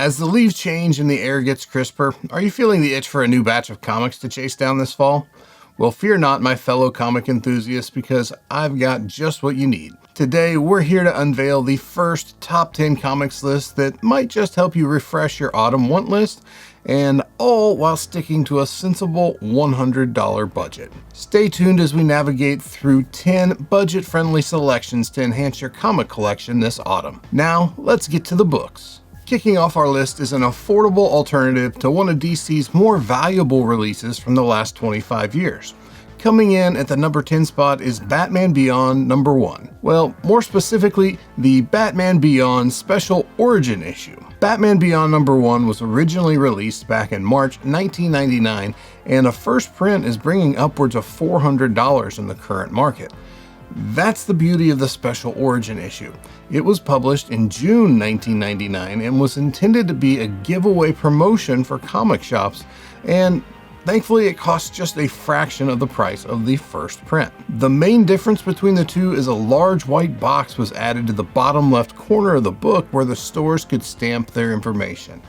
As the leaves change and the air gets crisper, are you feeling the itch for a new batch of comics to chase down this fall? Well, fear not, my fellow comic enthusiasts, because I've got just what you need. Today, we're here to unveil the first top 10 comics list that might just help you refresh your autumn want list, and all while sticking to a sensible $100 budget. Stay tuned as we navigate through 10 budget-friendly selections to enhance your comic collection this autumn. Now, let's get to the books. Kicking off our list is an affordable alternative to one of DC's more valuable releases from the last 25 years. Coming in at the number 10 spot is Batman Beyond number 1. Well, more specifically, the Batman Beyond Special Origin issue. Batman Beyond number 1 was originally released back in March 1999, and a first print is bringing upwards of $400 in the current market. That's the beauty of the Special Origin issue. It was published in June 1999 and was intended to be a giveaway promotion for comic shops, and thankfully it costs just a fraction of the price of the first print. The main difference between the two is a large white box was added to the bottom left corner of the book where the stores could stamp their information.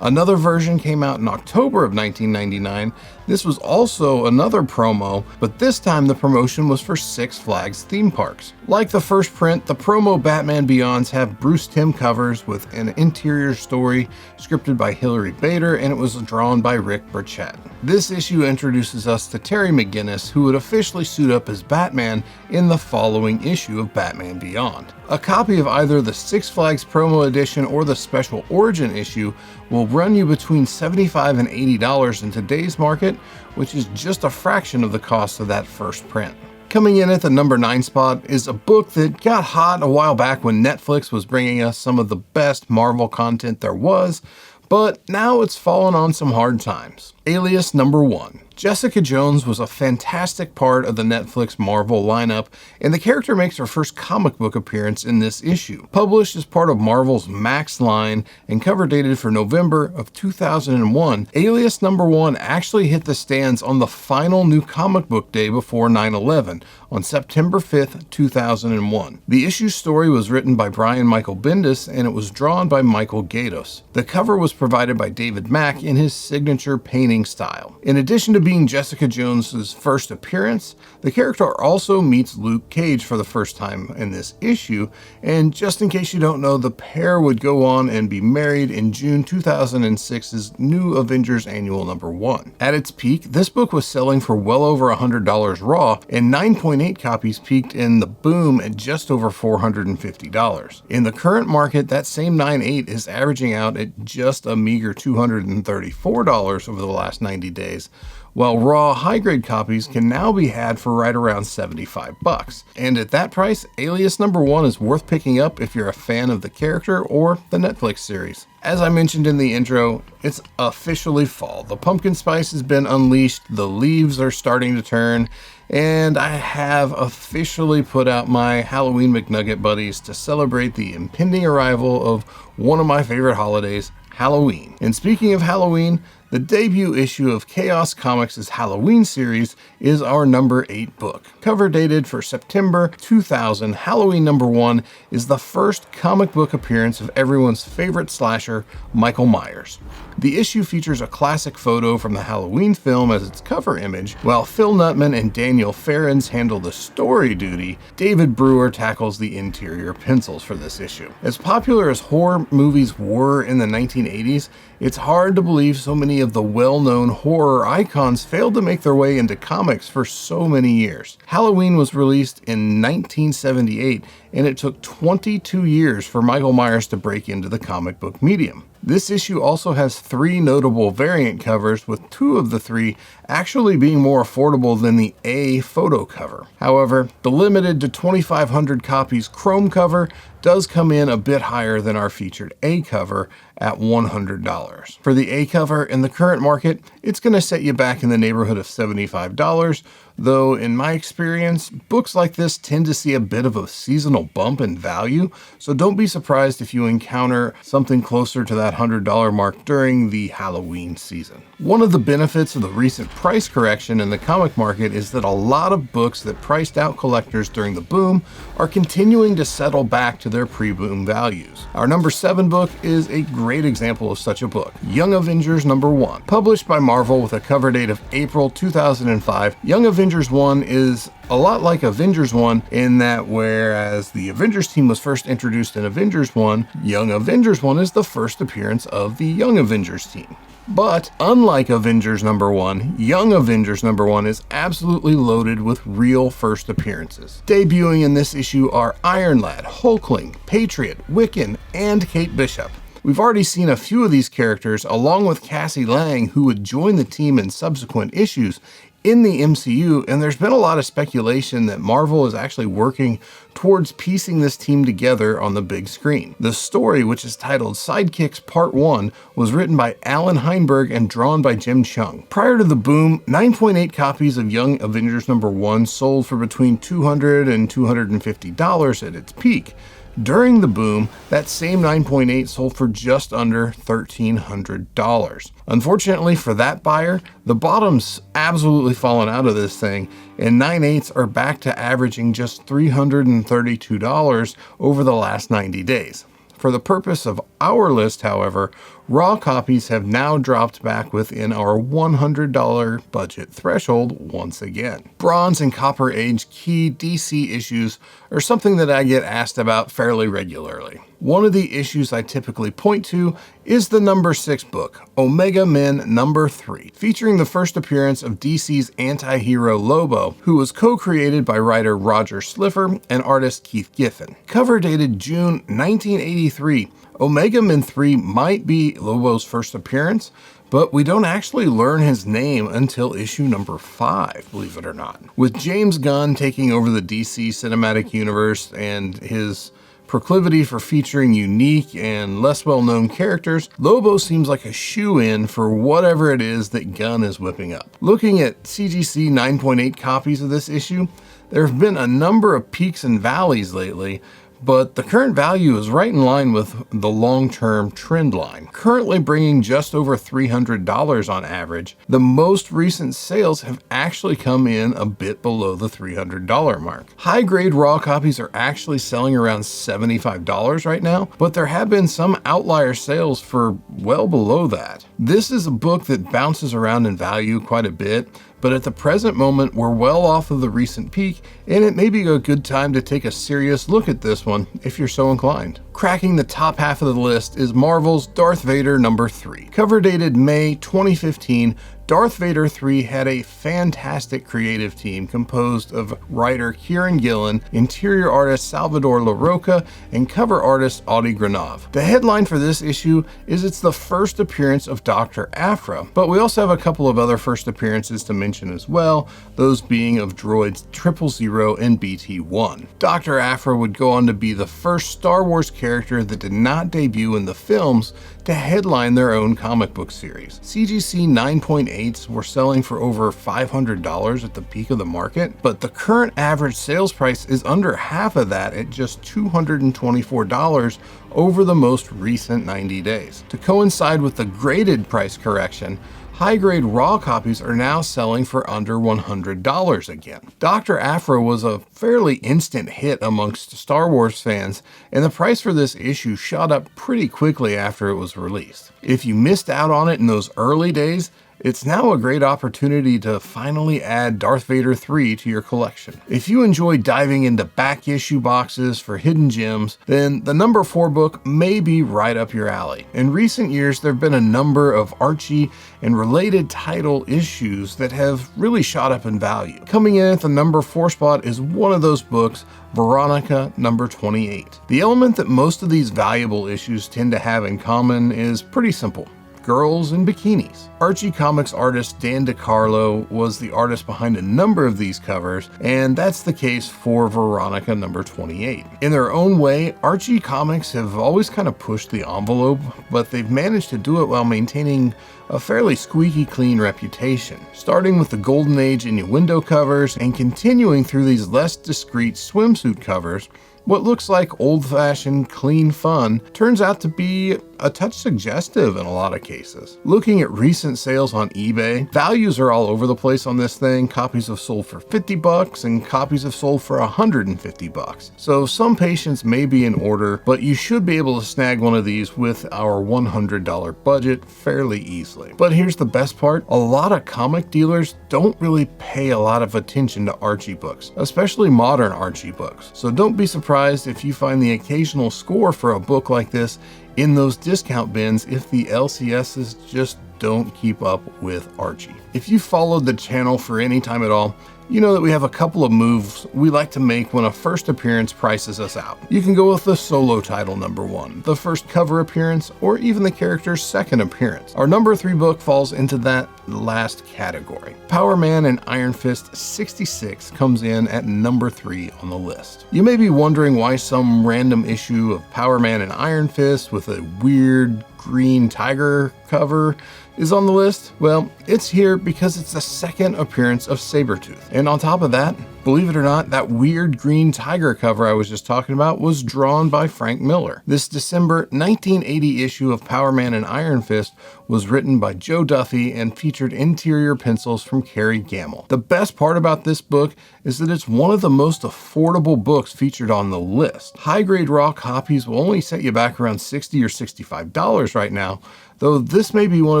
Another version came out in October of 1999. This was also another promo, but this time the promotion was for Six Flags theme parks. Like the first print, the promo Batman Beyonds have Bruce Timm covers with an interior story scripted by Hilary Bader, and it was drawn by Rick Burchett. This issue introduces us to Terry McGinnis, who would officially suit up as Batman in the following issue of Batman Beyond. A copy of either the Six Flags promo edition or the Special Origin issue will run you between $75 and $80 in today's market, which is just a fraction of the cost of that first print. Coming in at the number 9 spot is a book that got hot a while back when Netflix was bringing us some of the best Marvel content there was, but now it's fallen on some hard times. Alias number 1. Jessica Jones was a fantastic part of the Netflix Marvel lineup, and the character makes her first comic book appearance in this issue. Published as part of Marvel's Max line and cover dated for November of 2001, Alias number 1 actually hit the stands on the final new comic book day before 9/11, on September 5th, 2001. The issue's story was written by Brian Michael Bendis, and it was drawn by Michael Gaydos. The cover was provided by David Mack in his signature painting style. In addition to being Jessica Jones's first appearance, the character also meets Luke Cage for the first time in this issue, and just in case you don't know, the pair would go on and be married in June 2006's New Avengers Annual number 1. At its peak, this book was selling for well over $100 raw, and 9.8 copies peaked in the boom at just over $450. In the current market, that same 9.8 is averaging out at just a meager $234 over the last 90 days, while raw high-grade copies can now be had for right around $75. And at that price, Alias number 1 is worth picking up if you're a fan of the character or the Netflix series. As I mentioned in the intro, it's officially fall. The pumpkin spice has been unleashed, the leaves are starting to turn, and I have officially put out my Halloween McNugget buddies to celebrate the impending arrival of one of my favorite holidays, Halloween. And speaking of Halloween, the debut issue of Chaos Comics' Halloween series is our number 8 book. Cover dated for September 2000, Halloween number 1 is the first comic book appearance of everyone's favorite slasher, Michael Myers. The issue features a classic photo from the Halloween film as its cover image. While Phil Nutman and Daniel Ferrens handle the story duty, David Brewer tackles the interior pencils for this issue. As popular as horror movies were in the 1980s, it's hard to believe so many of the well-known horror icons failed to make their way into comics for so many years. Halloween was released in 1978, and it took 22 years for Michael Myers to break into the comic book medium. This issue also has 3 notable variant covers, with 2 of the 3 actually being more affordable than the A photo cover. However, the limited to 2,500 copies chrome cover does come in a bit higher than our featured A cover at $100. For the A cover in the current market, it's going to set you back in the neighborhood of $75, though in my experience, books like this tend to see a bit of a seasonal bump in value, so don't be surprised if you encounter something closer to that $100 mark during the Halloween season. One of the benefits of the recent price correction in the comic market is that a lot of books that priced out collectors during the boom are continuing to settle back to their pre-boom values. Our number 7 book is a great example of such a book, Young Avengers number 1. Published by Marvel with a cover date of April 2005, Young Avengers 1 is a lot like Avengers 1 in that whereas the Avengers team was first introduced in Avengers 1, Young Avengers 1 is the first appearance of the Young Avengers team. But unlike Avengers number 1, Young Avengers number 1 is absolutely loaded with real first appearances. Debuting in this issue are Iron Lad, Hulkling, Patriot, Wiccan, and Kate Bishop. We've already seen a few of these characters along with Cassie Lang, who would join the team in subsequent issues in the MCU, and there's been a lot of speculation that Marvel is actually working towards piecing this team together on the big screen. The story, which is titled Sidekicks Part 1, was written by Alan Heinberg and drawn by Jim Chung. Prior to the boom, 9.8 copies of Young Avengers number 1 sold for between $200 and $250 at its peak. During the boom, that same 9.8 sold for just under $1,300. Unfortunately for that buyer, the bottom's absolutely fallen out of this thing, and 9.8s are back to averaging just $332 over the last 90 days. For the purpose of our list, however, raw copies have now dropped back within our $100 budget threshold once again. Bronze and Copper Age key DC issues are something that I get asked about fairly regularly. One of the issues I typically point to is the number 6 book, Omega Men number 3, featuring the first appearance of DC's anti-hero Lobo, who was co-created by writer Roger Slifer and artist Keith Giffen. Cover dated June 1983, Omega Men 3 might be Lobo's first appearance, but we don't actually learn his name until issue number 5, believe it or not. With James Gunn taking over the DC cinematic universe and his proclivity for featuring unique and less well-known characters, Lobo seems like a shoo-in for whatever it is that Gunn is whipping up. Looking at CGC 9.8 copies of this issue, there have been a number of peaks and valleys lately, but the current value is right in line with the long-term trend line, currently bringing just over $300 on average. The most recent sales have actually come in a bit below the $300 mark. High-grade raw copies are actually selling around $75 right now, but there have been some outlier sales for well below that. This is a book that bounces around in value quite a bit, but at the present moment, we're well off of the recent peak, and it may be a good time to take a serious look at this one if you're so inclined. Cracking the top half of the list is Marvel's Darth Vader number 3. Cover dated May 2015, Darth Vader 3 had a fantastic creative team composed of writer Kieran Gillen, interior artist Salvador LaRocca, and cover artist Audie Granov. The headline for this issue is it's the first appearance of Dr. Aphra, but we also have a couple of other first appearances to mention as well, those being of droids 000 and BT-1. Dr. Aphra would go on to be the first Star Wars character that did not debut in the films to headline their own comic book series. CGC 9.8s were selling for over $500 at the peak of the market, but the current average sales price is under half of that at just $224 over the most recent 90 days. To coincide with the graded price correction, high-grade raw copies are now selling for under $100 again. Dr. Aphra was a fairly instant hit amongst Star Wars fans, and the price for this issue shot up pretty quickly after it was released. If you missed out on it in those early days, it's now a great opportunity to finally add Darth Vader 3 to your collection. If you enjoy diving into back issue boxes for hidden gems, then the number 4 book may be right up your alley. In recent years, there have been a number of Archie and related title issues that have really shot up in value. Coming in at the number 4 spot is one of those books, Veronica number 28. The element that most of these valuable issues tend to have in common is pretty simple: girls in bikinis. Archie Comics artist Dan DeCarlo was the artist behind a number of these covers, and that's the case for Veronica number 28. In their own way, Archie Comics have always kind of pushed the envelope, but they've managed to do it while maintaining a fairly squeaky clean reputation, starting with the Golden Age innuendo covers and continuing through these less discreet swimsuit covers. What looks like old-fashioned clean fun turns out to be a touch suggestive in a lot of cases. Looking at recent sales on eBay, values are all over the place on this thing. Copies have sold for $50 and copies have sold for $150. So some patience may be in order, but you should be able to snag one of these with our $100 budget fairly easily. But here's the best part, a lot of comic dealers don't really pay a lot of attention to Archie books, especially modern Archie books. So don't be surprised if you find the occasional score for a book like this in those discount bins if the LCSs just don't keep up with Archie. If you followed the channel for any time at all, you know that we have a couple of moves we like to make when a first appearance prices us out. You can go with the solo title number 1, the first cover appearance, or even the character's second appearance. Our number 3 book falls into that last category. Powerman and Iron Fist 66 comes in at number 3 on the list. You may be wondering why some random issue of Powerman and Iron Fist with a weird green tiger cover is on the list. Well, it's here because it's the second appearance of Sabretooth. And on top of that, believe it or not, that weird green tiger cover I was just talking about was drawn by Frank Miller. This December 1980 issue of Powerman and Iron Fist was written by Joe Duffy and featured interior pencils from Kerry Gamble. The best part about this book is that it's one of the most affordable books featured on the list. High-grade raw copies will only set you back around $60 or $65 right now, though this may be one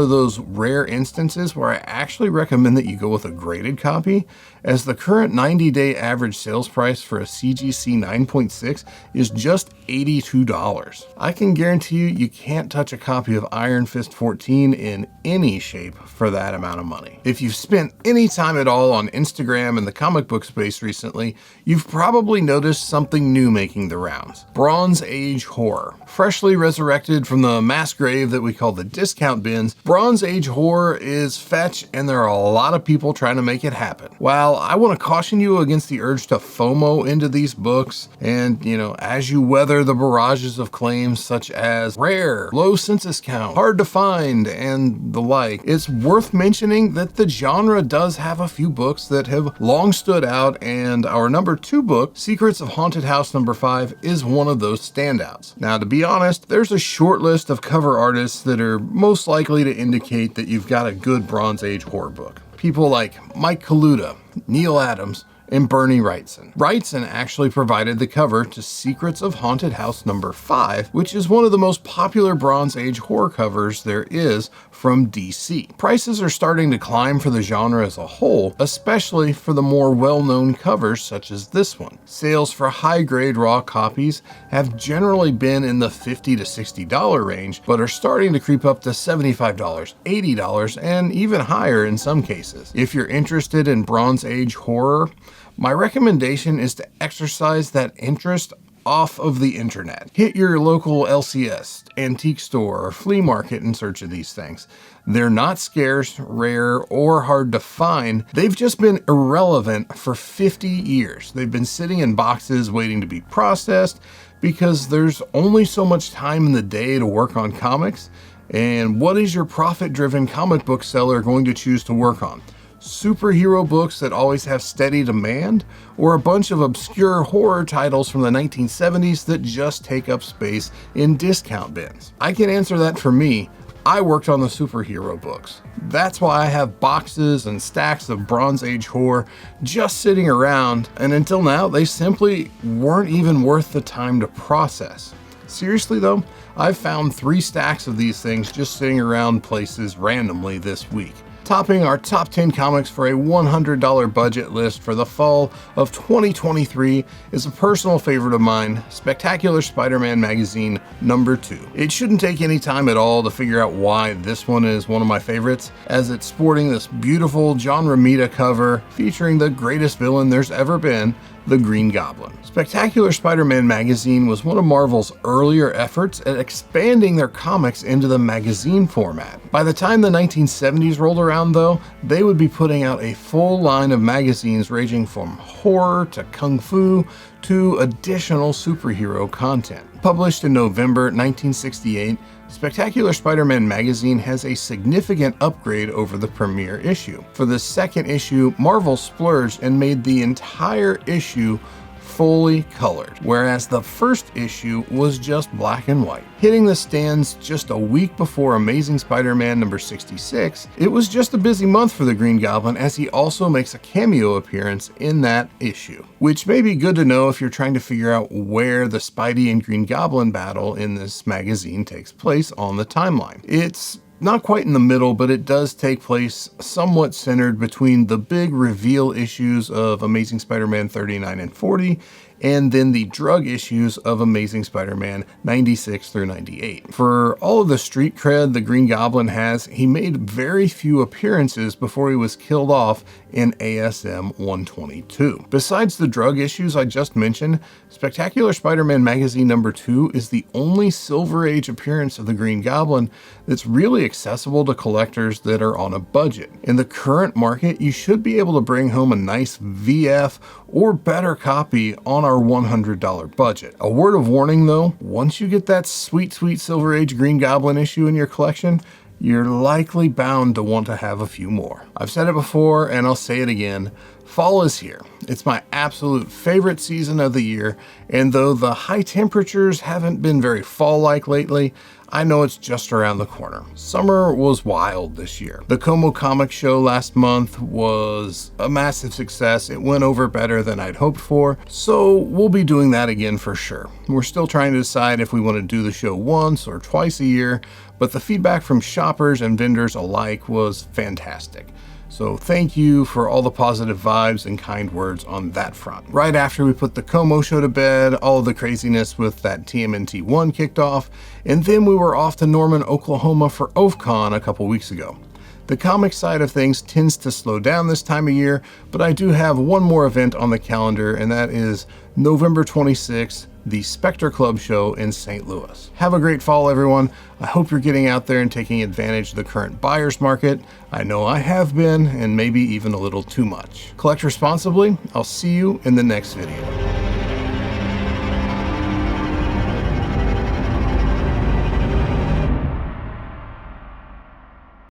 of those rare instances where I actually recommend that you go with a graded copy, as the current 90-day average sales price for a CGC 9.6 is just $82. I can guarantee you can't touch a copy of Iron Fist 14 in any shape for that amount of money. If you've spent any time at all on Instagram and the comic book space recently, you've probably noticed something new making the rounds. Bronze Age horror. Freshly resurrected from the mass grave that we call the discount bins, Bronze Age horror is fetch, and there are a lot of people trying to make it happen. While I want to caution you against the urge to FOMO into these books, and as you weather the barrages of claims such as rare, low census count, hard to find, and the like, it's worth mentioning that the genre does have a few books that have long stood out, and our number 2 book, Secrets of Haunted House number 5, is one of those standouts. Now, to be honest, there's a short list of cover artists that are most likely to indicate that you've got a good Bronze Age horror book. People like Mike Kaluta, Neil Adams, and Bernie Wrightson. Wrightson actually provided the cover to Secrets of Haunted House number 5, which is one of the most popular Bronze Age horror covers there is from DC. Prices are starting to climb for the genre as a whole, especially for the more well-known covers such as this one. Sales for high-grade raw copies have generally been in the $50 to $60 range, but are starting to creep up to $75, $80, and even higher in some cases. If you're interested in Bronze Age horror, my recommendation is to exercise that interest off of the internet. Hit your local LCS, antique store, or flea market in search of these things. They're not scarce, rare, or hard to find. They've just been irrelevant for 50 years. They've been sitting in boxes waiting to be processed because there's only so much time in the day to work on comics. And what is your profit-driven comic book seller going to choose to work on? Superhero books that always have steady demand, or a bunch of obscure horror titles from the 1970s that just take up space in discount bins? I can answer that for me. I worked on the superhero books. That's why I have boxes and stacks of Bronze Age horror just sitting around, and until now, they simply weren't even worth the time to process. Seriously though, I've found 3 stacks of these things just sitting around places randomly this week. Topping our top 10 comics for a $100 budget list for the fall of 2023 is a personal favorite of mine, Spectacular Spider-Man Magazine number 2. It shouldn't take any time at all to figure out why this one is one of my favorites, as it's sporting this beautiful John Romita cover featuring the greatest villain there's ever been, the Green Goblin. Spectacular Spider-Man magazine was one of Marvel's earlier efforts at expanding their comics into the magazine format. By the time the 1970s rolled around, though, they would be putting out a full line of magazines ranging from horror to kung fu to additional superhero content. Published in November 1968, Spectacular Spider-Man magazine has a significant upgrade over the premiere issue. For the second issue, Marvel splurged and made the entire issue fully colored, whereas the first issue was just black and white. Hitting the stands just a week before Amazing Spider-Man number 66, it was just a busy month for the Green Goblin, as he also makes a cameo appearance in that issue, which may be good to know if you're trying to figure out where the Spidey and Green Goblin battle in this magazine takes place on the timeline. It's not quite in the middle, but it does take place somewhat centered between the big reveal issues of Amazing Spider-Man 39 and 40, and then the drug issues of Amazing Spider-Man 96 through 98. For all of the street cred the Green Goblin has, he made very few appearances before he was killed off in ASM 122. Besides the drug issues I just mentioned, Spectacular Spider-Man magazine number 2 is the only Silver Age appearance of the Green Goblin that's really accessible to collectors that are on a budget. In the current market, you should be able to bring home a nice VF or better copy on our $100 budget. A word of warning though, once you get that sweet Silver Age Green Goblin issue in your collection, you're likely bound to want to have a few more. I've said it before and I'll say it again, fall is here. It's my absolute favorite season of the year, and though the high temperatures haven't been very fall-like lately, I know it's just around the corner. Summer was wild this year. The Como Comic Show last month was a massive success. It went over better than I'd hoped for, so we'll be doing that again for sure. We're still trying to decide if we want to do the show once or twice a year, but the feedback from shoppers and vendors alike was fantastic. So thank you for all the positive vibes and kind words on that front. Right after we put the Como show to bed, all of the craziness with that TMNT 1 kicked off, and then we were off to Norman, Oklahoma for OFCON a couple weeks ago. The comic side of things tends to slow down this time of year, but I do have one more event on the calendar, and that is November 26th, the Spectre Club show in St. Louis. Have a great fall, everyone. I hope you're getting out there and taking advantage of the current buyer's market. I know I have been, and maybe even a little too much. Collect responsibly. I'll see you in the next video.